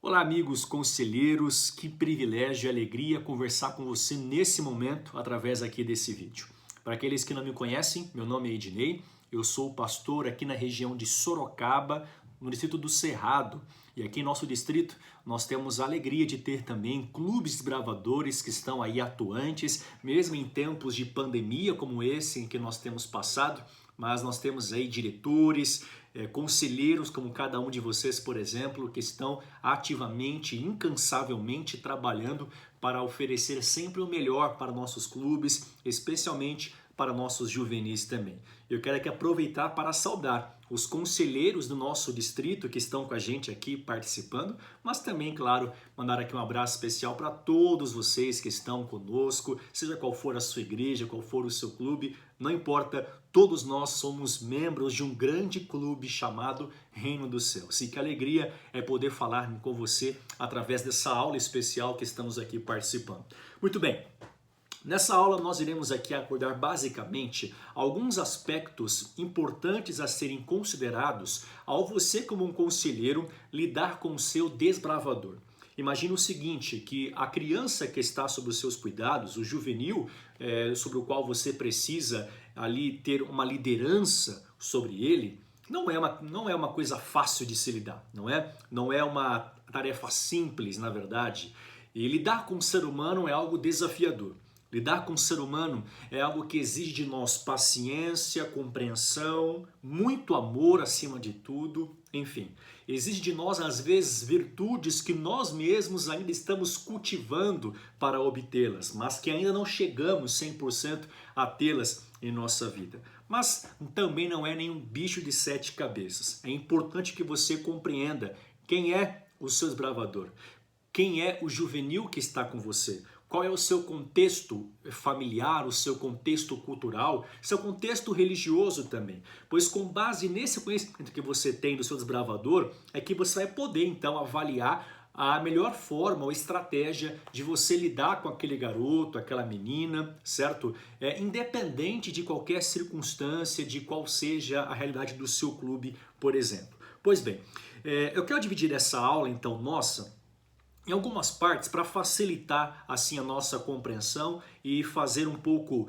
Olá, amigos conselheiros, que privilégio e alegria conversar com você nesse momento através aqui desse vídeo. Para aqueles que não me conhecem, meu nome é Ednei, eu sou pastor aqui na região de Sorocaba, no distrito do Cerrado. E aqui em nosso distrito nós temos a alegria de ter também clubes desbravadores que estão aí atuantes, mesmo em tempos de pandemia como esse em que nós temos passado, mas nós temos aí diretores, conselheiros como cada um de vocês, por exemplo, que estão ativamente, incansavelmente trabalhando para oferecer sempre o melhor para nossos clubes, especialmente para nossos juvenis também. Eu quero aqui aproveitar para saudar os conselheiros do nosso distrito que estão com a gente aqui participando, mas também, claro, mandar aqui um abraço especial para todos vocês que estão conosco, seja qual for a sua igreja, qual for o seu clube, não importa, todos nós somos membros de um grande clube chamado Reino dos Céus. E que alegria é poder falar com você através dessa aula especial que estamos aqui participando. Muito bem. Nessa aula nós iremos aqui abordar basicamente alguns aspectos importantes a serem considerados ao você como um conselheiro lidar com o seu desbravador. Imagina o seguinte, que a criança que está sob os seus cuidados, o juvenil sobre o qual você precisa ali ter uma liderança sobre ele, não é uma coisa fácil de se lidar, não é? Não é uma tarefa simples, na verdade. E lidar com o ser humano é algo desafiador. Lidar com o ser humano é algo que exige de nós paciência, compreensão, muito amor acima de tudo, enfim. Exige de nós, às vezes, virtudes que nós mesmos ainda estamos cultivando para obtê-las, mas que ainda não chegamos 100% a tê-las em nossa vida. Mas também não é nenhum bicho de sete cabeças. É importante que você compreenda quem é o seu desbravador, quem é o juvenil que está com você. Qual é o seu contexto familiar, o seu contexto cultural, seu contexto religioso também. Pois com base nesse conhecimento que você tem do seu desbravador, é que você vai poder então avaliar a melhor forma ou estratégia de você lidar com aquele garoto, aquela menina, certo? Independente de qualquer circunstância, de qual seja a realidade do seu clube, por exemplo. Pois bem, eu quero dividir essa aula então nossa em algumas partes para facilitar assim a nossa compreensão e fazer um pouco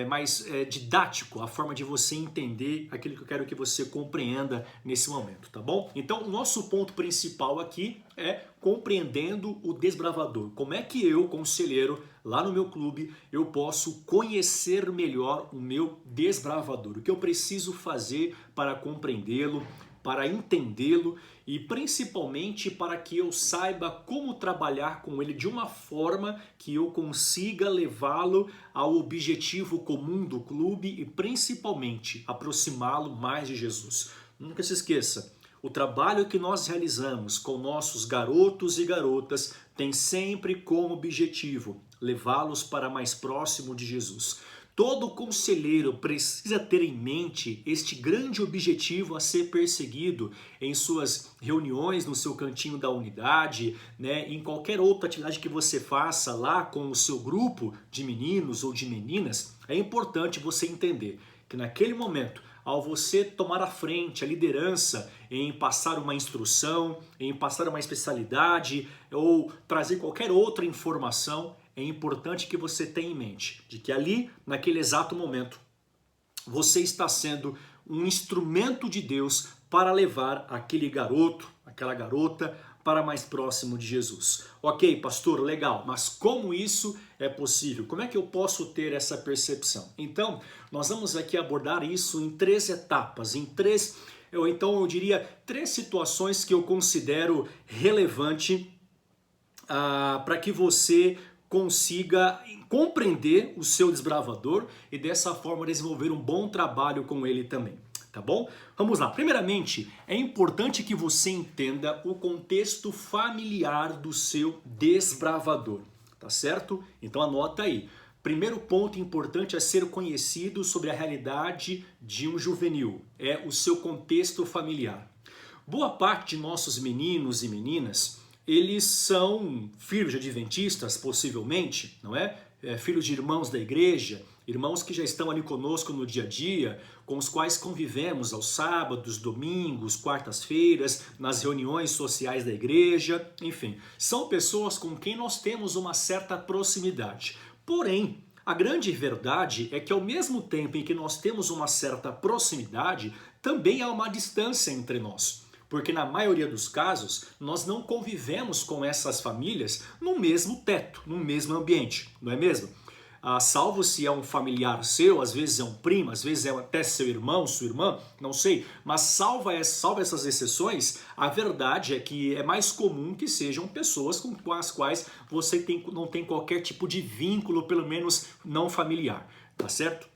mais didático a forma de você entender aquilo que eu quero que você compreenda nesse momento, tá bom? Então o nosso ponto principal aqui é compreendendo o desbravador. Como é que eu, conselheiro, lá no meu clube, eu posso conhecer melhor o meu desbravador? O que eu preciso fazer para compreendê-lo, para entendê-lo e principalmente para que eu saiba como trabalhar com ele de uma forma que eu consiga levá-lo ao objetivo comum do clube e principalmente aproximá-lo mais de Jesus. Nunca se esqueça, o trabalho que nós realizamos com nossos garotos e garotas tem sempre como objetivo levá-los para mais próximo de Jesus. Todo conselheiro precisa ter em mente este grande objetivo a ser perseguido em suas reuniões, no seu cantinho da unidade, né, em qualquer outra atividade que você faça lá com o seu grupo de meninos ou de meninas. É importante você entender que naquele momento, ao você tomar a frente, a liderança em passar uma instrução, em passar uma especialidade ou trazer qualquer outra informação, é importante que você tenha em mente de que ali, naquele exato momento, você está sendo um instrumento de Deus para levar aquele garoto, aquela garota, para mais próximo de Jesus. Ok, pastor, legal, mas como isso é possível? Como é que eu posso ter essa percepção? Então, nós vamos aqui abordar isso em três etapas, eu diria, três situações que eu considero relevante para que você consiga compreender o seu desbravador e dessa forma desenvolver um bom trabalho com ele também. Tá bom? Vamos lá. Primeiramente, é importante que você entenda o contexto familiar do seu desbravador, tá certo? Então anota aí. Primeiro ponto importante a ser conhecido sobre a realidade de um juvenil é o seu contexto familiar. Boa parte de nossos meninos e meninas, eles são filhos de adventistas, possivelmente, não é? Filhos de irmãos da igreja, irmãos que já estão ali conosco no dia a dia, com os quais convivemos aos sábados, domingos, quartas-feiras, nas reuniões sociais da igreja, enfim, são pessoas com quem nós temos uma certa proximidade. Porém, a grande verdade é que ao mesmo tempo em que nós temos uma certa proximidade, também há uma distância entre nós. Porque na maioria dos casos, nós não convivemos com essas famílias no mesmo teto, no mesmo ambiente, não é mesmo? Salvo se é um familiar seu, às vezes é um primo, às vezes é até seu irmão, sua irmã, não sei, mas salva essas exceções, a verdade é que é mais comum que sejam pessoas com as quais você não tem qualquer tipo de vínculo, pelo menos não familiar, tá certo?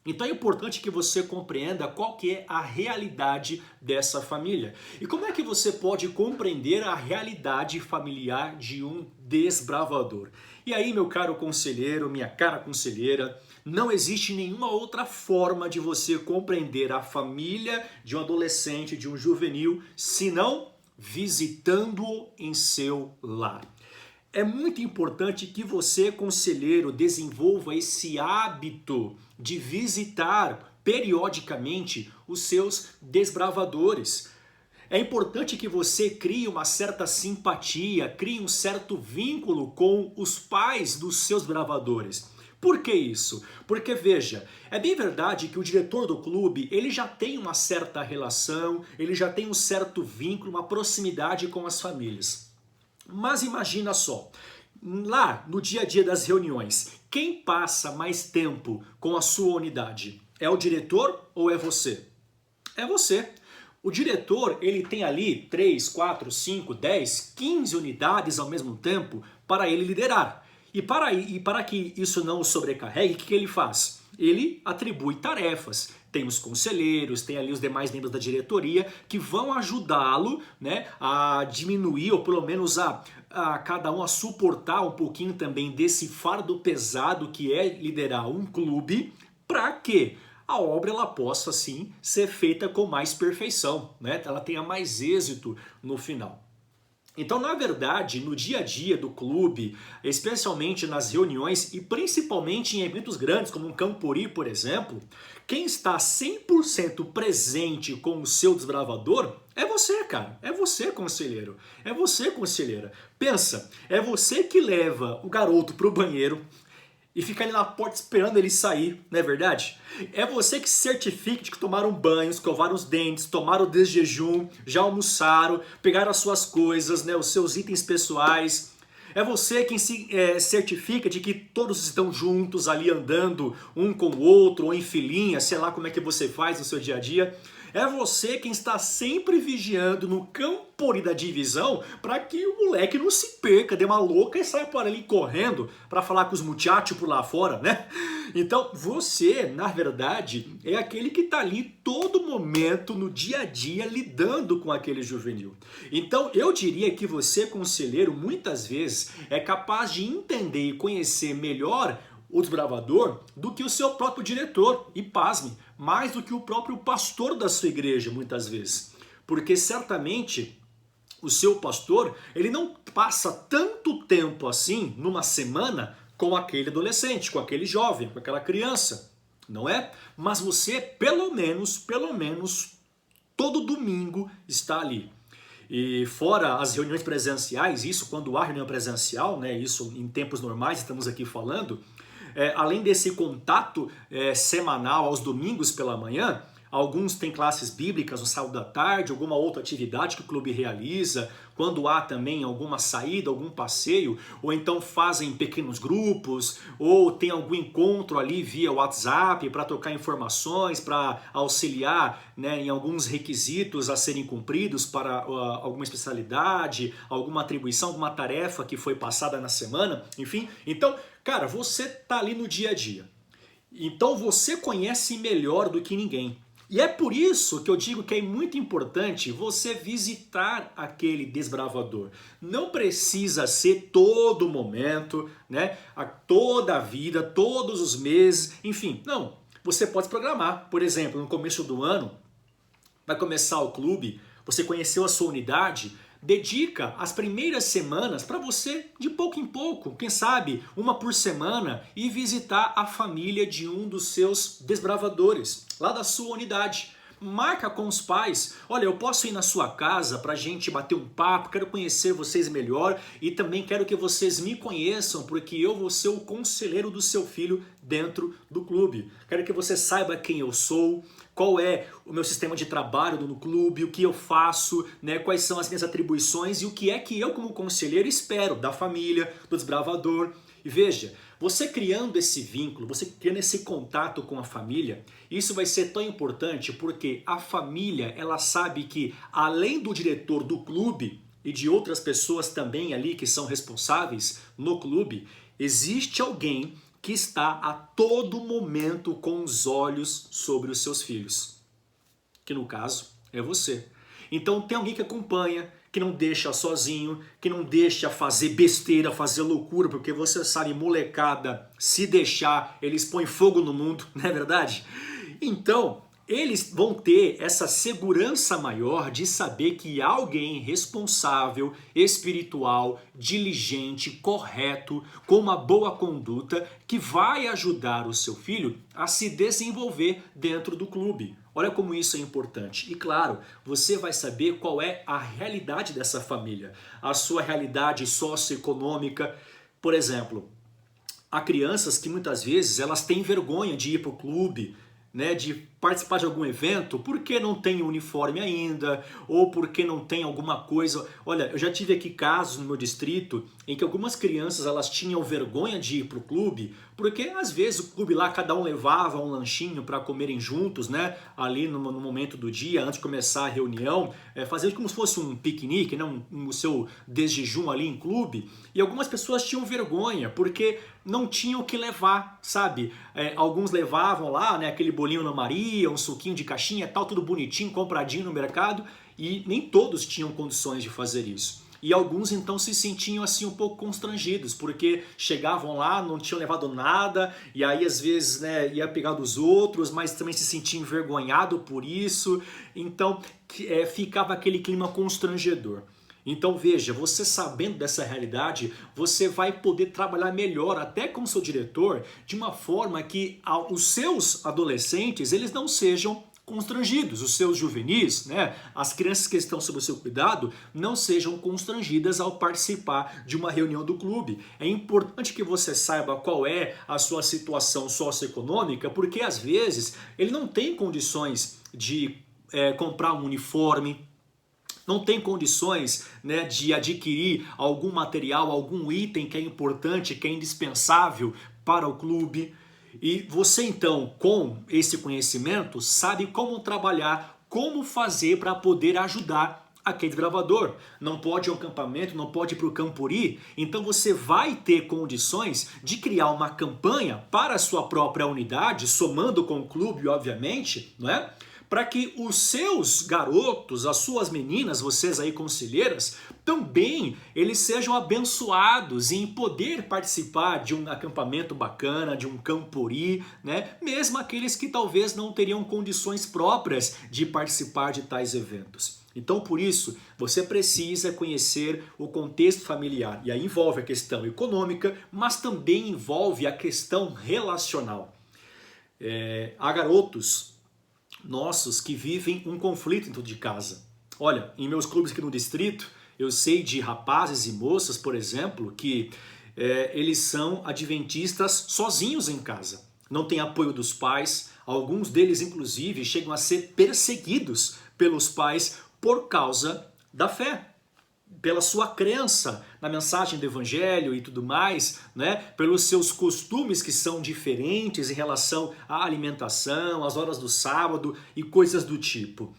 Então é importante que você compreenda qual que é a realidade dessa família. E como é que você pode compreender a realidade familiar de um desbravador? E aí, meu caro conselheiro, minha cara conselheira, não existe nenhuma outra forma de você compreender a família de um adolescente, de um juvenil, senão visitando-o em seu lar. É muito importante que você, conselheiro, desenvolva esse hábito de visitar periodicamente os seus desbravadores. É importante que você crie uma certa simpatia, crie um certo vínculo com os pais dos seus bravadores. Por que isso? Porque veja, é bem verdade que o diretor do clube, ele já tem uma certa relação, ele já tem um certo vínculo, uma proximidade com as famílias. Mas imagina só, lá no dia a dia das reuniões, quem passa mais tempo com a sua unidade? É o diretor ou é você? É você. O diretor, ele tem ali 3, 4, 5, 10, 15 unidades ao mesmo tempo para ele liderar. E para que isso não o sobrecarregue, o que ele faz? Ele atribui tarefas. Tem os conselheiros, tem ali os demais membros da diretoria que vão ajudá-lo, né, a diminuir ou pelo menos a cada um a suportar um pouquinho também desse fardo pesado que é liderar um clube, para que a obra ela possa assim ser feita com mais perfeição, né? Ela tenha mais êxito no final. Então, na verdade, no dia a dia do clube, especialmente nas reuniões e principalmente em eventos grandes, como um Campori, por exemplo, quem está 100% presente com o seu desbravador é você, cara. É você, conselheiro. É você, conselheira. Pensa, é você que leva o garoto pro banheiro e fica ali na porta esperando ele sair, não é verdade? É você que se certifica de que tomaram banho, escovaram os dentes, tomaram desjejum, já almoçaram, pegaram as suas coisas, né, os seus itens pessoais. É você quem se certifica de que todos estão juntos ali andando um com o outro ou em filinha, sei lá como é que você faz no seu dia a dia. É você quem está sempre vigiando no Campori da divisão para que o moleque não se perca, dê uma louca e saia por ali correndo para falar com os muchachos por lá fora, né? Então você, na verdade, é aquele que está ali todo momento, no dia a dia, lidando com aquele juvenil. Então eu diria que você, conselheiro, muitas vezes é capaz de entender e conhecer melhor o desbravador do que o seu próprio diretor, e pasme, mais do que o próprio pastor da sua igreja, muitas vezes. Porque certamente o seu pastor, ele não passa tanto tempo assim, numa semana, com aquele adolescente, com aquele jovem, com aquela criança, não é? Mas você, pelo menos, todo domingo está ali. E fora as reuniões presenciais, isso quando há reunião presencial, né, isso em tempos normais, estamos aqui falando, além desse contato semanal aos domingos pela manhã, alguns têm classes bíblicas no sábado à tarde, alguma outra atividade que o clube realiza, quando há também alguma saída, algum passeio, ou então fazem pequenos grupos, ou tem algum encontro ali via WhatsApp para trocar informações, para auxiliar, né, em alguns requisitos a serem cumpridos para alguma especialidade, alguma atribuição, alguma tarefa que foi passada na semana, enfim. Então, cara, você tá ali no dia a dia. Então você conhece melhor do que ninguém. E é por isso que eu digo que é muito importante você visitar aquele desbravador. Não precisa ser todo momento, né? Toda a vida, todos os meses, enfim. Não, você pode programar. Por exemplo, no começo do ano, vai começar o clube, você conheceu a sua unidade, dedica as primeiras semanas para você, de pouco em pouco, quem sabe uma por semana, e visitar a família de um dos seus desbravadores, lá da sua unidade. Marca com os pais, olha, eu posso ir na sua casa para a gente bater um papo, quero conhecer vocês melhor e também quero que vocês me conheçam, porque eu vou ser o conselheiro do seu filho dentro do clube. Quero que você saiba quem eu sou, qual é o meu sistema de trabalho no clube, o que eu faço, né, quais são as minhas atribuições e o que é que eu como conselheiro espero da família, do desbravador. E veja, você criando esse vínculo, você criando esse contato com a família, isso vai ser tão importante porque a família, ela sabe que além do diretor do clube e de outras pessoas também ali que são responsáveis no clube, existe alguém que está a todo momento com os olhos sobre os seus filhos, que no caso é você. Então tem alguém que acompanha, que não deixa sozinho, que não deixa fazer besteira, fazer loucura, porque você sabe, molecada, se deixar, eles põem fogo no mundo, não é verdade? Então, eles vão ter essa segurança maior de saber que há alguém responsável, espiritual, diligente, correto, com uma boa conduta, que vai ajudar o seu filho a se desenvolver dentro do clube. Olha como isso é importante. E claro, você vai saber qual é a realidade dessa família, a sua realidade socioeconômica. Por exemplo, há crianças que muitas vezes elas têm vergonha de ir para o clube, né, de participar de algum evento porque não tem uniforme ainda ou porque não tem alguma coisa. Olha, eu já tive aqui casos no meu distrito em que algumas crianças elas tinham vergonha de ir para o clube porque às vezes o clube lá cada um levava um lanchinho para comerem juntos, né, ali no momento do dia, antes de começar a reunião, fazer como se fosse um piquenique, né, o seu desjejum ali em clube, e algumas pessoas tinham vergonha porque não tinham o que levar, sabe? Alguns levavam lá, né, aquele bolinho na Maria, um suquinho de caixinha, tal, tudo bonitinho, compradinho no mercado, e nem todos tinham condições de fazer isso. E alguns então se sentiam assim um pouco constrangidos, porque chegavam lá, não tinham levado nada, e aí às vezes, né, ia pegar dos outros, mas também se sentia envergonhado por isso, então ficava aquele clima constrangedor. Então veja, você sabendo dessa realidade, você vai poder trabalhar melhor até com o seu diretor, de uma forma que os seus adolescentes eles não sejam constrangidos, os seus juvenis, né, as crianças que estão sob o seu cuidado, não sejam constrangidas ao participar de uma reunião do clube. É importante que você saiba qual é a sua situação socioeconômica, porque às vezes ele não tem condições de comprar um uniforme, não tem condições, né, de adquirir algum material, algum item que é importante, que é indispensável para o clube. E você então, com esse conhecimento, sabe como trabalhar, como fazer para poder ajudar aquele gravador. Não pode ir ao acampamento, não pode ir para o Campuri, então você vai ter condições de criar uma campanha para a sua própria unidade, somando com o clube, obviamente, não é? Para que os seus garotos, as suas meninas, vocês aí conselheiras, também eles sejam abençoados em poder participar de um acampamento bacana, de um campuri, né? Mesmo aqueles que talvez não teriam condições próprias de participar de tais eventos. Então, por isso, você precisa conhecer o contexto familiar. E aí envolve a questão econômica, mas também envolve a questão relacional. Há garotos nossos que vivem um conflito dentro de casa. Olha, em meus clubes aqui no distrito, eu sei de rapazes e moças, por exemplo, que eles são adventistas sozinhos em casa. Não tem apoio dos pais, alguns deles inclusive chegam a ser perseguidos pelos pais por causa da fé, pela sua crença na mensagem do evangelho e tudo mais, né? Pelos seus costumes que são diferentes em relação à alimentação, às horas do sábado e coisas do tipo.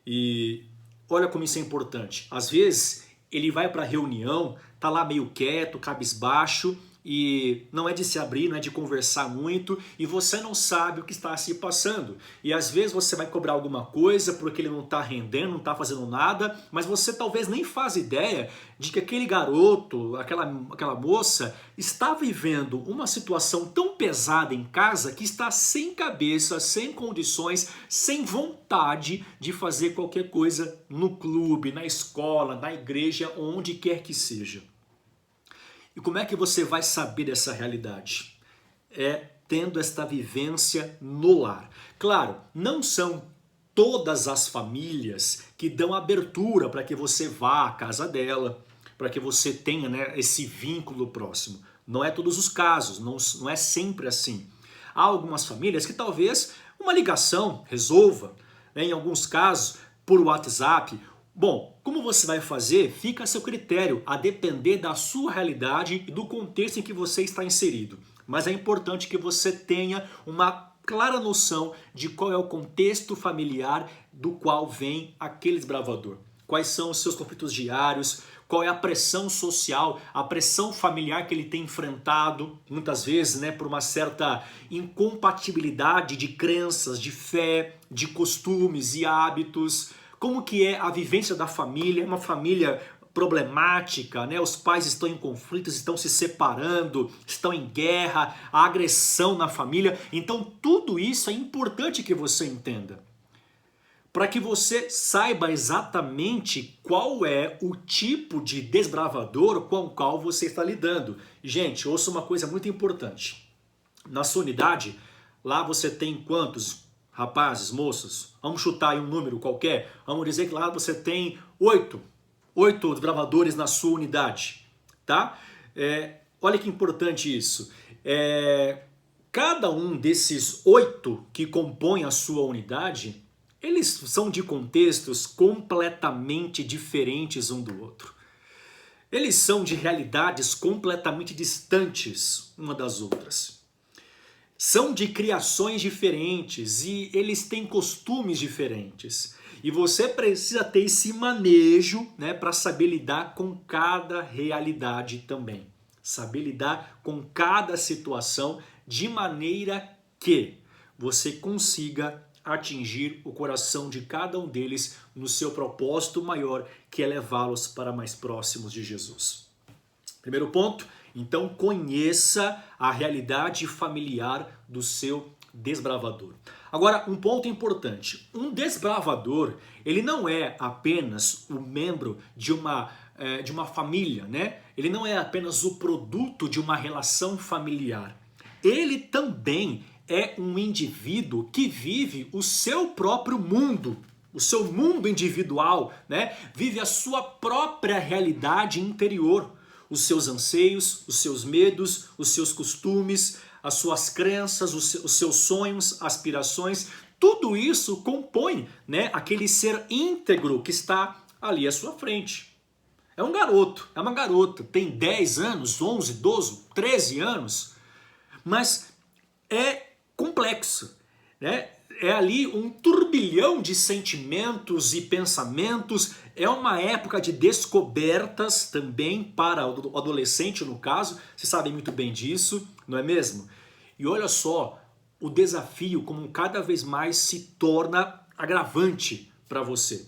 E olha como isso é importante. Às vezes ele vai para a reunião, tá lá meio quieto, cabisbaixo, e não é de se abrir, não é de conversar muito, e você não sabe o que está se passando. E às vezes você vai cobrar alguma coisa porque ele não está rendendo, não está fazendo nada, mas você talvez nem faz ideia de que aquele garoto, aquela moça, está vivendo uma situação tão pesada em casa que está sem cabeça, sem condições, sem vontade de fazer qualquer coisa no clube, na escola, na igreja, onde quer que seja. E como é que você vai saber dessa realidade? É tendo esta vivência no lar. Claro, não são todas as famílias que dão abertura para que você vá à casa dela, para que você tenha, né, esse vínculo próximo. Não é todos os casos, não é sempre assim. Há algumas famílias que talvez uma ligação resolva, né, em alguns casos por WhatsApp. Bom, como você vai fazer fica a seu critério, a depender da sua realidade e do contexto em que você está inserido. Mas é importante que você tenha uma clara noção de qual é o contexto familiar do qual vem aquele desbravador. Quais são os seus conflitos diários, qual é a pressão social, a pressão familiar que ele tem enfrentado, muitas vezes, né, por uma certa incompatibilidade de crenças, de fé, de costumes e hábitos. Como que é a vivência da família, uma família problemática, né? Os pais estão em conflitos, estão se separando, estão em guerra, há agressão na família. Então tudo isso é importante que você entenda, para que você saiba exatamente qual é o tipo de desbravador com o qual você está lidando. Gente, ouça uma coisa muito importante. Na sua unidade, lá você tem quantos rapazes, moças? Vamos chutar aí um número qualquer. Vamos dizer que lá você tem 8 desbravadores na sua unidade, tá? Olha que importante isso. Cada um desses 8 que compõem a sua unidade, eles são de contextos completamente diferentes um do outro. Eles são de realidades completamente distantes uma das outras. São de criações diferentes e eles têm costumes diferentes. E você precisa ter esse manejo, né, para saber lidar com cada realidade também. Saber lidar com cada situação de maneira que você consiga atingir o coração de cada um deles no seu propósito maior, que é levá-los para mais próximos de Jesus. Primeiro ponto, então conheça a realidade familiar do seu desbravador. Agora, um ponto importante, um desbravador, ele não é apenas o membro de uma família, né? Ele não é apenas o produto de uma relação familiar. Ele também é um indivíduo que vive o seu próprio mundo, o seu mundo individual, né? Vive a sua própria realidade interior, os seus anseios, os seus medos, os seus costumes, as suas crenças, os seus sonhos, aspirações, tudo isso compõe, né, aquele ser íntegro que está ali à sua frente. É um garoto, é uma garota, tem 10 anos, 11, 12, 13 anos, mas é complexo, né? É ali um turbilhão de sentimentos e pensamentos, é uma época de descobertas também para o adolescente no caso, vocês sabem muito bem disso, não é mesmo? E olha só, o desafio como cada vez mais se torna agravante para você,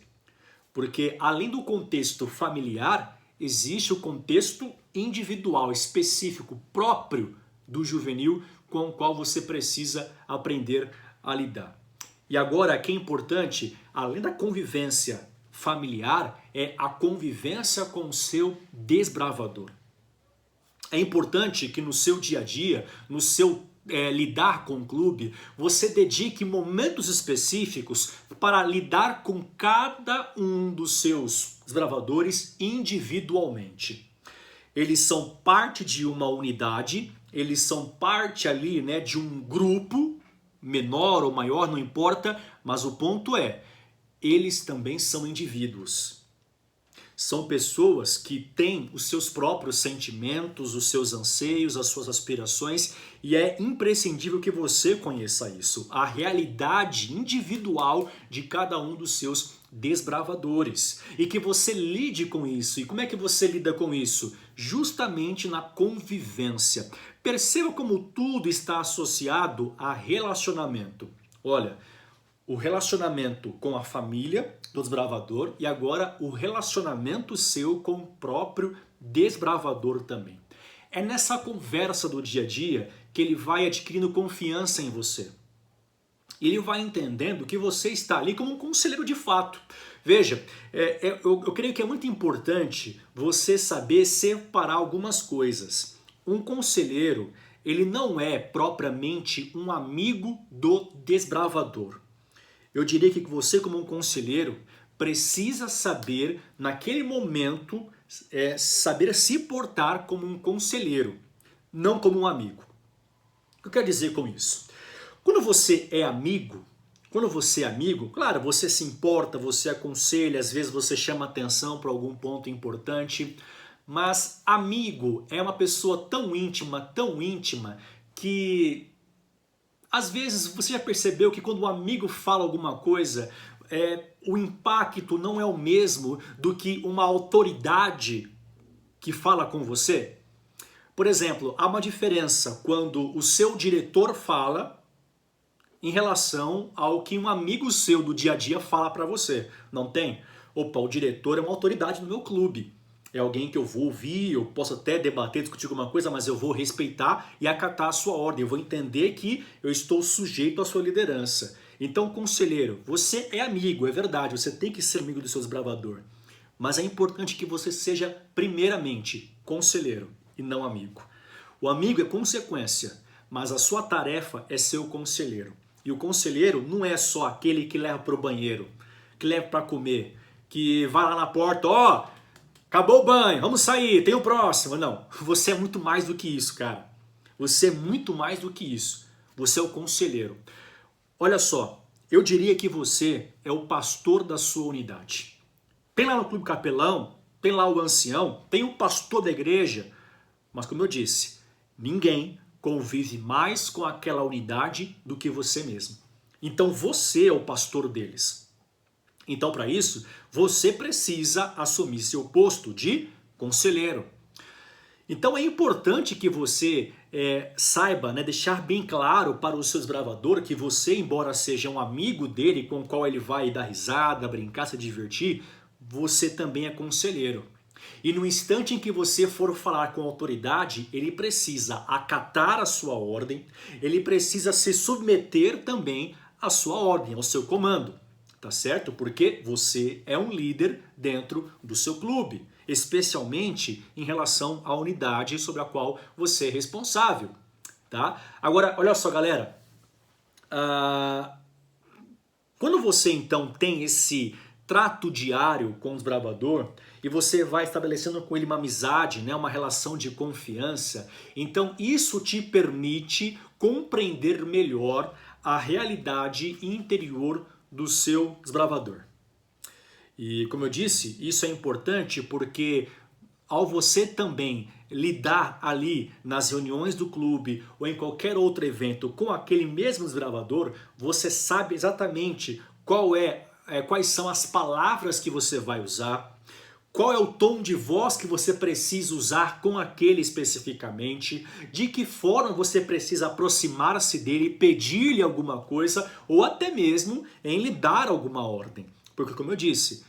porque além do contexto familiar, existe o contexto individual, específico, próprio do juvenil, com o qual você precisa aprender a lidar. E agora, que é importante, além da convivência familiar, é a convivência com o seu desbravador. É importante que no seu dia a dia, no seu lidar com o clube, você dedique momentos específicos para lidar com cada um dos seus desbravadores individualmente. Eles são parte de uma unidade, eles são parte ali, né, de um grupo, menor ou maior, não importa, mas o ponto é, eles também são indivíduos. São pessoas que têm os seus próprios sentimentos, os seus anseios, as suas aspirações, e é imprescindível que você conheça isso, a realidade individual de cada um dos seus desbravadores e que você lide com isso. E como é que você lida com isso? Justamente na convivência. Perceba como tudo está associado a relacionamento. Olha, o relacionamento com a família do desbravador e agora o relacionamento seu com o próprio desbravador também. É nessa conversa do dia a dia que ele vai adquirindo confiança em você. Ele vai entendendo que você está ali como um conselheiro de fato. Veja, eu creio que é muito importante você saber separar algumas coisas. Um conselheiro, ele não é propriamente um amigo do desbravador. Eu diria que você, como um conselheiro, precisa saber, naquele momento, saber se portar como um conselheiro, não como um amigo. O que eu quero dizer com isso? Quando você é amigo, claro, você se importa, você aconselha, às vezes você chama atenção para algum ponto importante, mas amigo é uma pessoa tão íntima, que às vezes você já percebeu que quando um amigo fala alguma coisa, o impacto não é o mesmo do que uma autoridade que fala com você? Por exemplo, há uma diferença quando o seu diretor fala em relação ao que um amigo seu do dia a dia fala para você. Não tem? Opa, o diretor é uma autoridade no meu clube. É alguém que eu vou ouvir, eu posso até debater, discutir alguma coisa, mas eu vou respeitar e acatar a sua ordem. Eu vou entender que eu estou sujeito à sua liderança. Então, conselheiro, você é amigo, é verdade, você tem que ser amigo do seu desbravador. Mas é importante que você seja, primeiramente, conselheiro e não amigo. O amigo é consequência, mas a sua tarefa é ser o conselheiro. E o conselheiro não é só aquele que leva para o banheiro, que leva para comer, que vai lá na porta, ó, acabou o banho, vamos sair, tem o próximo. Não, você é muito mais do que isso, cara. Você é muito mais do que isso. Você é o conselheiro. Olha só, eu diria que você é o pastor da sua unidade. Tem lá no Clube Capelão, tem lá o ancião, tem o pastor da igreja, mas como eu disse, ninguém convive mais com aquela unidade do que você mesmo. Então você é o pastor deles. Então, para isso, você precisa assumir seu posto de conselheiro. Então é importante que você saiba, deixar bem claro para o seu desbravador que você, embora seja um amigo dele com o qual ele vai dar risada, brincar, se divertir, você também é conselheiro. E no instante em que você for falar com a autoridade, ele precisa acatar a sua ordem, ele precisa se submeter também à sua ordem, ao seu comando, tá certo? Porque você é um líder dentro do seu clube, especialmente em relação à unidade sobre a qual você é responsável, tá? Agora, olha só, galera, quando você então tem esse trato diário com o desbravador e você vai estabelecendo com ele uma amizade, uma relação de confiança, então isso te permite compreender melhor a realidade interior do seu desbravador. E como eu disse, isso é importante porque ao você também lidar ali nas reuniões do clube ou em qualquer outro evento com aquele mesmo desbravador, você sabe exatamente quais são as palavras que você vai usar, qual é o tom de voz que você precisa usar com aquele especificamente, de que forma você precisa aproximar-se dele, pedir-lhe alguma coisa ou até mesmo em lhe dar alguma ordem. Porque, como eu disse,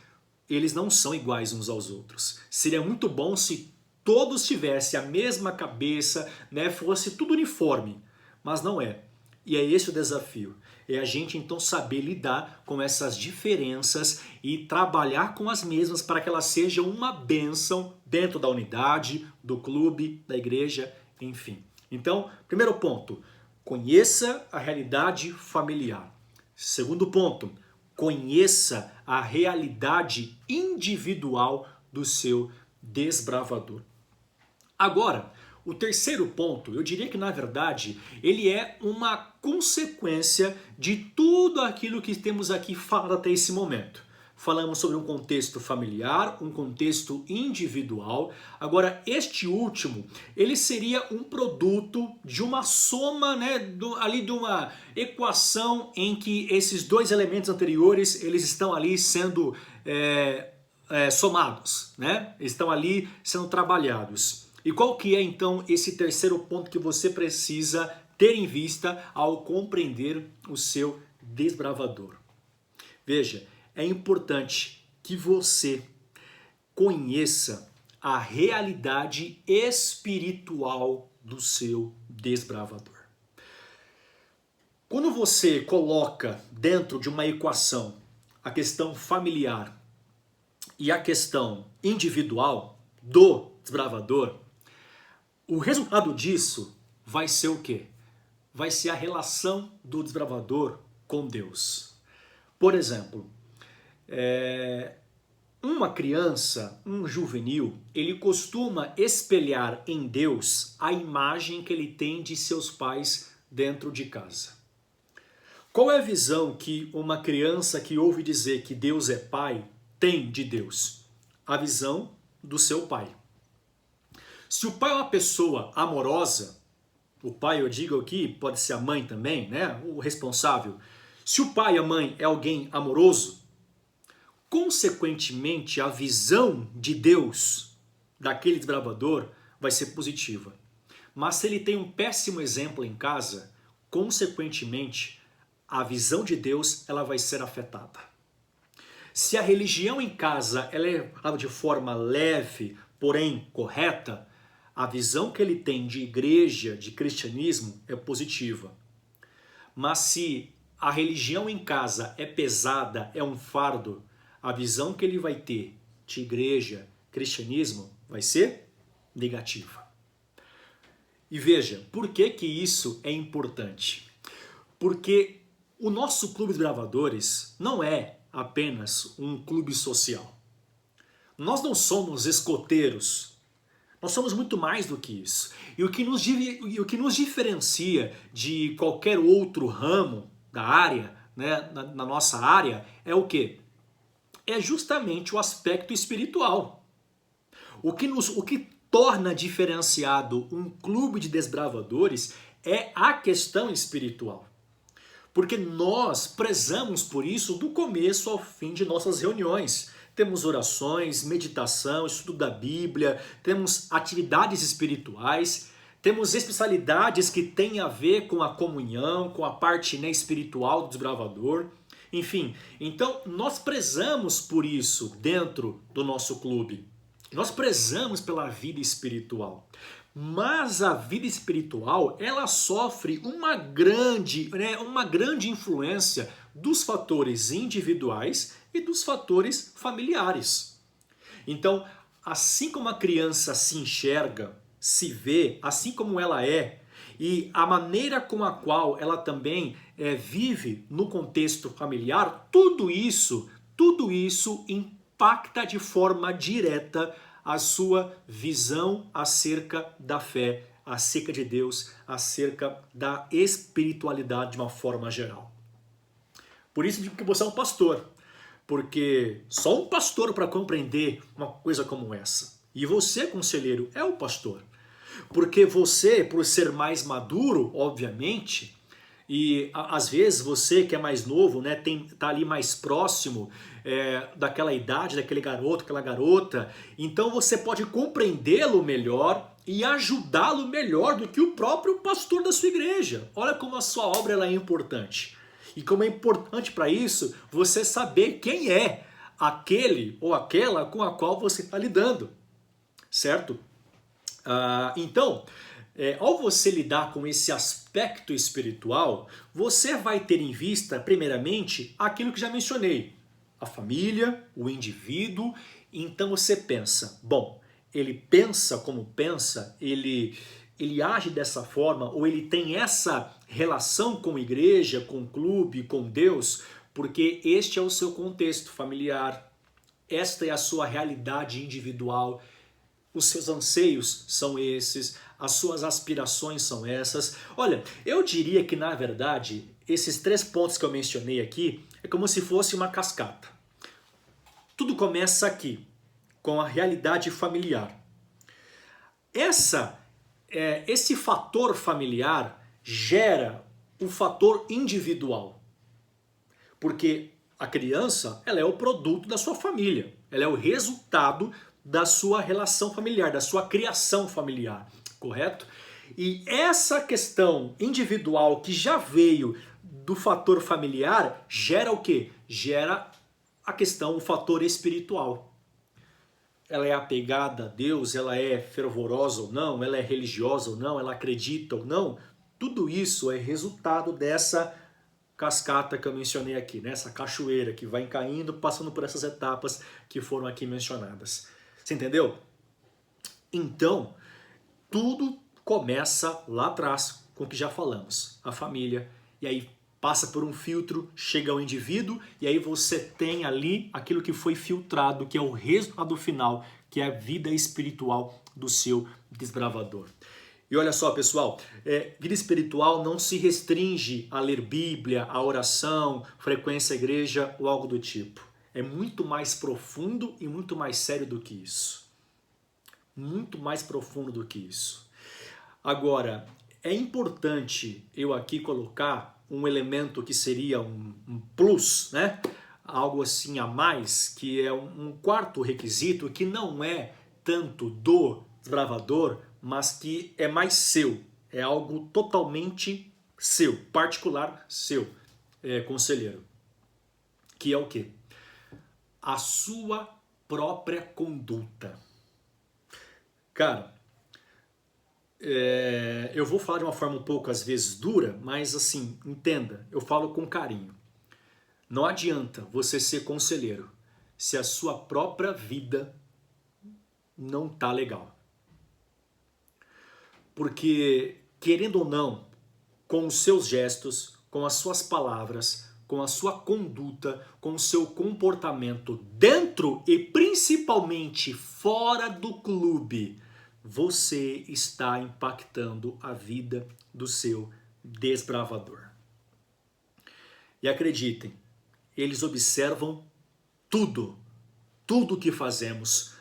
eles não são iguais uns aos outros. Seria muito bom se todos tivessem a mesma cabeça, fosse tudo uniforme, mas não é. E é esse o desafio. É a gente então saber lidar com essas diferenças e trabalhar com as mesmas para que elas sejam uma bênção dentro da unidade, do clube, da igreja, enfim. Então, primeiro ponto, conheça a realidade familiar. Segundo ponto, conheça a realidade individual do seu desbravador. Agora, o terceiro ponto, eu diria que na verdade ele é uma consequência de tudo aquilo que temos aqui falado até esse momento. falamos sobre um contexto familiar, um contexto individual. Agora, este último, ele seria um produto de uma soma, né, ali de uma equação em que esses dois elementos anteriores, eles estão ali sendo somados, né? Estão ali sendo trabalhados. E qual que é, então, esse terceiro ponto que você precisa ter em vista ao compreender o seu desbravador? Veja, é importante que você conheça a realidade espiritual do seu desbravador. Quando você coloca dentro de uma equação a questão familiar e a questão individual do desbravador, o resultado disso vai ser o quê? Vai ser a relação do desbravador com Deus. Por exemplo, uma criança, um juvenil, ele costuma espelhar em Deus a imagem que ele tem de seus pais dentro de casa. Qual é a visão que uma criança que ouve dizer que Deus é pai tem de Deus? A visão do seu pai. Se o pai é uma pessoa amorosa, o pai, eu digo aqui, pode ser a mãe também, né? O responsável. Se o pai e a mãe é alguém amoroso, consequentemente a visão de Deus daquele desbravador vai ser positiva. Mas se ele tem um péssimo exemplo em casa, consequentemente a visão de Deus ela vai ser afetada. Se a religião em casa ela é de forma leve, porém correta, a visão que ele tem de igreja, de cristianismo é positiva. Mas se a religião em casa é pesada, é um fardo, a visão que ele vai ter de igreja, cristianismo, vai ser negativa. E veja, por que que isso é importante? Porque o nosso Clube dos Bravadores não é apenas um clube social. Nós não somos escoteiros. Nós somos muito mais do que isso. E o que nos diferencia de qualquer outro ramo da área, né, na nossa área, é o quê? É justamente o aspecto espiritual. O que torna diferenciado um clube de desbravadores é a questão espiritual. Porque nós prezamos por isso do começo ao fim de nossas reuniões. Temos orações, meditação, estudo da Bíblia, temos atividades espirituais, temos especialidades que têm a ver com a comunhão, com a parte espiritual do desbravador. Enfim, então nós prezamos por isso dentro do nosso clube. Nós prezamos pela vida espiritual. Mas a vida espiritual, ela sofre uma grande influência dos fatores individuais e dos fatores familiares. Então, assim como a criança se enxerga, se vê, assim como ela é, e a maneira com a qual ela também vive no contexto familiar, tudo isso impacta de forma direta a sua visão acerca da fé, acerca de Deus, acerca da espiritualidade de uma forma geral. Por isso digo que você é um pastor, porque só um pastor para compreender uma coisa como essa. E você, conselheiro, é o pastor. Porque você, por ser mais maduro, obviamente, e às vezes você que é mais novo, né, tá ali mais próximo daquela idade, daquele garoto, aquela garota, então você pode compreendê-lo melhor e ajudá-lo melhor do que o próprio pastor da sua igreja. Olha como a sua obra ela é importante. E como é importante para isso você saber quem é aquele ou aquela com a qual você está lidando, certo? Então, ao você lidar com esse aspecto espiritual, você vai ter em vista, primeiramente, aquilo que já mencionei. A família, o indivíduo. Então você pensa, bom, ele pensa como pensa, ele age dessa forma, ou ele tem essa relação com a igreja, com o clube, com Deus, porque este é o seu contexto familiar, esta é a sua realidade individual, os seus anseios são esses, as suas aspirações são essas. Olha, eu diria que na verdade, esses 3 pontos que eu mencionei aqui é como se fosse uma cascata. tudo começa aqui, com a realidade familiar. Esse fator familiar gera o fator individual. Porque a criança, ela é o produto da sua família. Ela é o resultado da sua relação familiar, da sua criação familiar, correto? E essa questão individual que já veio do fator familiar gera o quê? Gera a questão, o fator espiritual. Ela é apegada a Deus, ela é fervorosa ou não, ela é religiosa ou não, ela acredita ou não. Tudo isso é resultado dessa cascata que eu mencionei aqui, né? Essa cachoeira que vai caindo, passando por essas etapas que foram aqui mencionadas. Você entendeu? Então, tudo começa lá atrás, com o que já falamos, a família, e aí passa por um filtro, chega ao indivíduo, e aí você tem ali aquilo que foi filtrado, que é o resultado final, que é a vida espiritual do seu desbravador. E olha só, pessoal, vida espiritual não se restringe a ler Bíblia, a oração, frequência à igreja ou algo do tipo. É muito mais profundo e muito mais sério do que isso. Muito mais profundo do que isso. Agora, é importante eu aqui colocar um elemento que seria um plus, né? Algo assim a mais, que é um quarto requisito que não é tanto do desbravador, mas que é mais seu, é algo totalmente seu, particular seu, conselheiro. Que é o quê? A sua própria conduta. Cara, eu vou falar de uma forma um pouco às vezes dura, mas assim, entenda, eu falo com carinho. Não adianta você ser conselheiro se a sua própria vida não tá legal. Porque, querendo ou não, com os seus gestos, com as suas palavras, com a sua conduta, com o seu comportamento dentro e principalmente fora do clube, você está impactando a vida do seu desbravador. E acreditem, eles observam tudo que fazemos,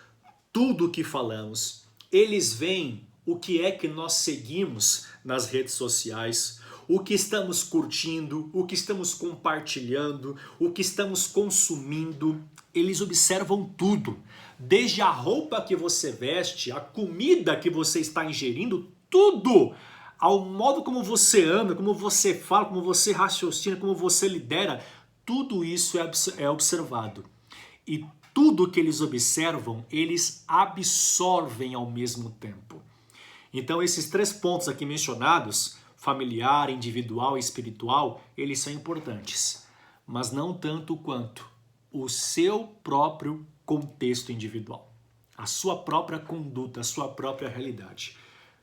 tudo que falamos. Eles veem o que é que nós seguimos nas redes sociais, o que estamos curtindo, o que estamos compartilhando, o que estamos consumindo. Eles observam tudo, desde a roupa que você veste, a comida que você está ingerindo, tudo, ao modo como você anda, como você fala, como você raciocina, como você lidera, tudo isso é observado. E tudo que eles observam, eles absorvem ao mesmo tempo. Então esses 3 pontos aqui mencionados, familiar, individual e espiritual, eles são importantes, mas não tanto quanto o seu próprio contexto individual, a sua própria conduta, a sua própria realidade.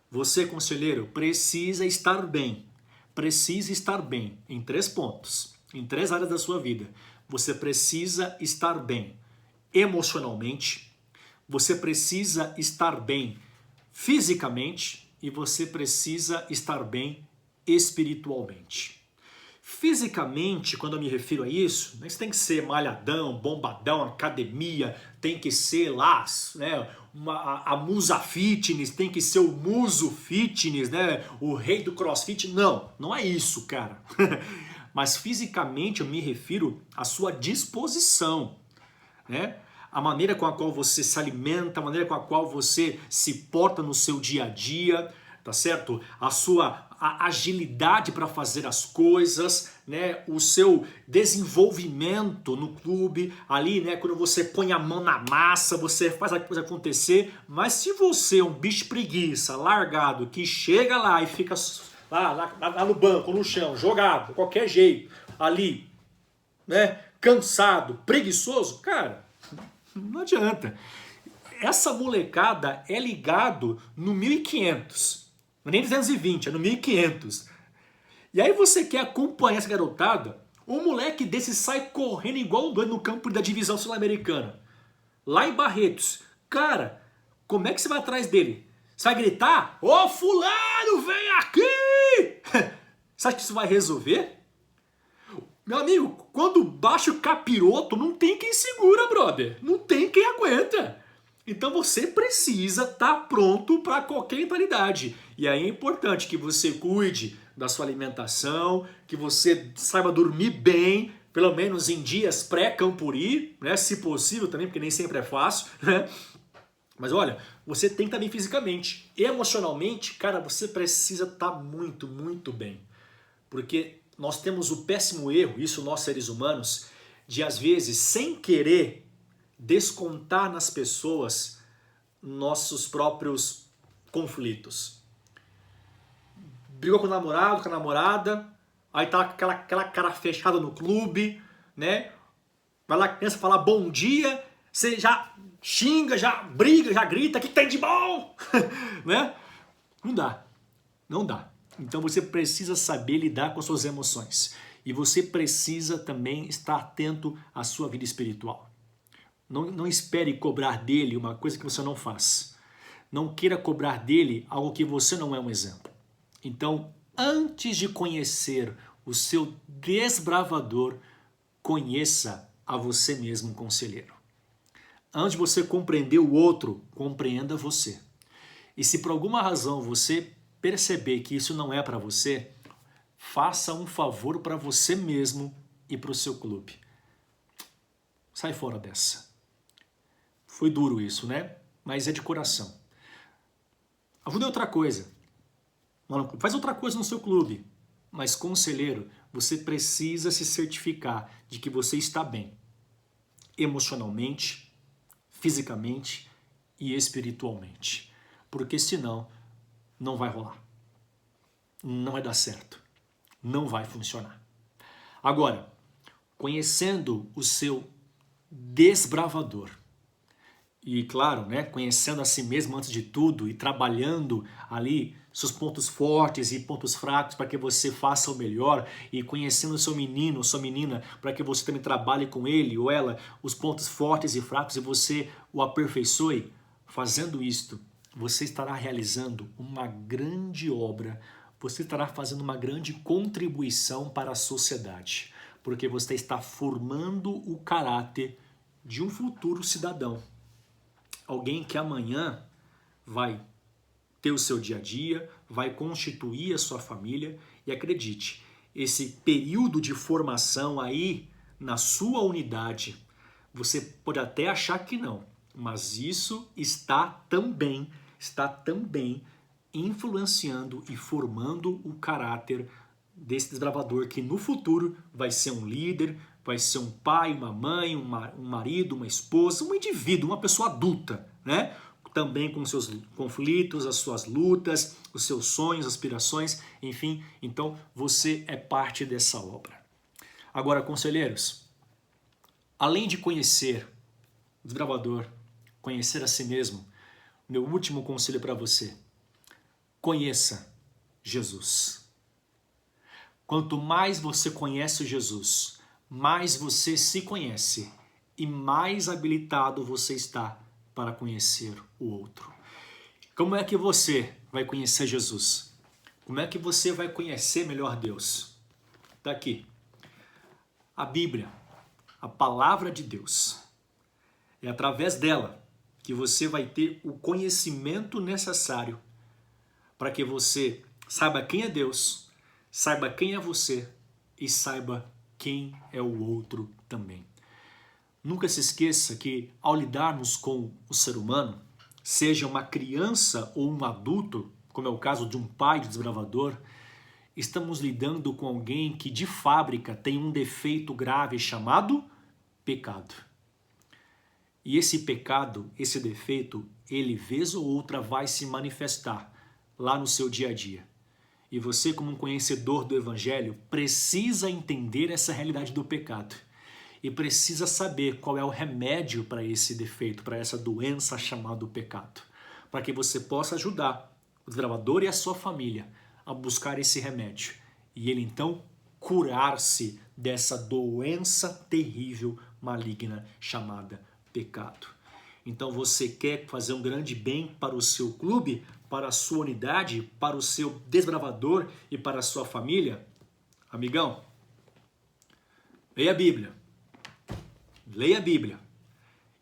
Você, conselheiro, precisa estar bem em 3 pontos, em 3 áreas da sua vida. Você precisa estar bem emocionalmente, você precisa estar bem fisicamente e você precisa estar bem espiritualmente. Fisicamente, quando eu me refiro a isso, você tem que ser malhadão, bombadão, academia, tem que ser lá, né, a musa fitness, tem que ser o muso fitness, né, o rei do crossfit. Não, não é isso, cara. Mas fisicamente eu me refiro à sua disposição, né? A maneira com a qual você se alimenta, a maneira com a qual você se porta no seu dia a dia, tá certo? A agilidade para fazer as coisas, né? O seu desenvolvimento no clube, ali, né? Quando você põe a mão na massa, você faz a coisa acontecer. Mas se você é um bicho preguiça, largado, que chega lá e fica lá no banco, no chão, jogado, de qualquer jeito, ali, né? Cansado, preguiçoso, cara, não adianta. Essa molecada é ligado no 1500. Não é nem 220, é no 1500. E aí você quer acompanhar essa garotada, um moleque desse sai correndo igual um doido no campo da divisão sul-americana. Lá em Barretos. Cara, como é que você vai atrás dele? Você vai gritar? Ô fulano, vem aqui! Você acha que isso vai resolver? Meu amigo, quando baixa o capiroto, não tem quem segura, brother. Não tem quem aguenta. Então você precisa estar pronto para qualquer eventualidade. E aí é importante que você cuide da sua alimentação, que você saiba dormir bem, pelo menos em dias pré-Campuri, né? Se possível também, porque nem sempre é fácil, né? Mas olha, você tem que estar bem fisicamente. Emocionalmente, cara, você precisa estar muito, muito bem. Porque nós temos o péssimo erro, isso nós seres humanos, de às vezes, sem querer, descontar nas pessoas nossos próprios conflitos. Brigou com o namorado, com a namorada, aí tá aquela cara fechada no clube, né? Vai lá a criança falar bom dia, você já xinga, já briga, já grita, o que tem de bom? Né? Não dá, não dá. Então você precisa saber lidar com suas emoções. E você precisa também estar atento à sua vida espiritual. Não espere cobrar dele uma coisa que você não faz. Não queira cobrar dele algo que você não é um exemplo. Então, antes de conhecer o seu desbravador, conheça a você mesmo, conselheiro. Antes de você compreender o outro, compreenda você. E se por alguma razão você perceber que isso não é para você, faça um favor para você mesmo e para o seu clube. Sai fora dessa. Foi duro isso, né? Mas é de coração. Ajuda outra coisa. Faz outra coisa no seu clube. Mas, conselheiro, você precisa se certificar de que você está bem. Emocionalmente, fisicamente e espiritualmente. Porque senão, não vai rolar. Não vai dar certo. Não vai funcionar. Agora, conhecendo o seu desbravador, e claro, né, conhecendo a si mesmo antes de tudo e trabalhando ali seus pontos fortes e pontos fracos para que você faça o melhor, e conhecendo o seu menino ou sua menina para que você também trabalhe com ele ou ela os pontos fortes e fracos e você o aperfeiçoe. Fazendo isto, você estará realizando uma grande obra, você estará fazendo uma grande contribuição para a sociedade, porque você está formando o caráter de um futuro cidadão. Alguém que amanhã vai ter o seu dia a dia, vai constituir a sua família, e acredite, esse período de formação aí na sua unidade, você pode até achar que não, mas isso está também influenciando e formando o caráter desse desbravador que no futuro vai ser um líder, vai ser um pai, uma mãe, um marido, uma esposa, um indivíduo, uma pessoa adulta, né? Também com seus conflitos, as suas lutas, os seus sonhos, aspirações, enfim. Então, você é parte dessa obra. Agora, conselheiros, além de conhecer o desbravador, conhecer a si mesmo, meu último conselho para você: conheça Jesus. Quanto mais você conhece Jesus, mais você se conhece e mais habilitado você está para conhecer o outro. Como é que você vai conhecer Jesus? Como é que você vai conhecer melhor Deus? Está aqui. A Bíblia, a palavra de Deus. É através dela que você vai ter o conhecimento necessário para que você saiba quem é Deus, saiba quem é você e saiba quem é o outro também. Nunca se esqueça que ao lidarmos com o ser humano, seja uma criança ou um adulto, como é o caso de um pai de desbravador, estamos lidando com alguém que de fábrica tem um defeito grave chamado pecado. E esse pecado, esse defeito, ele vez ou outra vai se manifestar lá no seu dia a dia. E você, como um conhecedor do Evangelho, precisa entender essa realidade do pecado. E precisa saber qual é o remédio para esse defeito, para essa doença chamada pecado. Para que você possa ajudar o desbravador e a sua família a buscar esse remédio. E ele então curar-se dessa doença terrível, maligna, chamada pecado. Então você quer fazer um grande bem para o seu clube, para a sua unidade, para o seu desbravador e para a sua família? Amigão, Leia a Bíblia. Leia a Bíblia.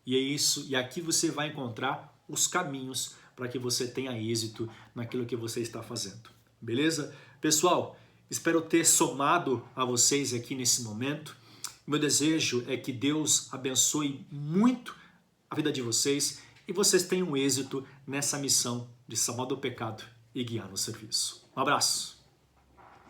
E é isso, e aqui você vai encontrar os caminhos para que você tenha êxito naquilo que você está fazendo. Beleza? Pessoal, espero ter somado a vocês aqui nesse momento. Meu desejo é que Deus abençoe muito a vida de vocês e vocês tenham êxito nessa missão de salvar do pecado e guiar no serviço. Um abraço!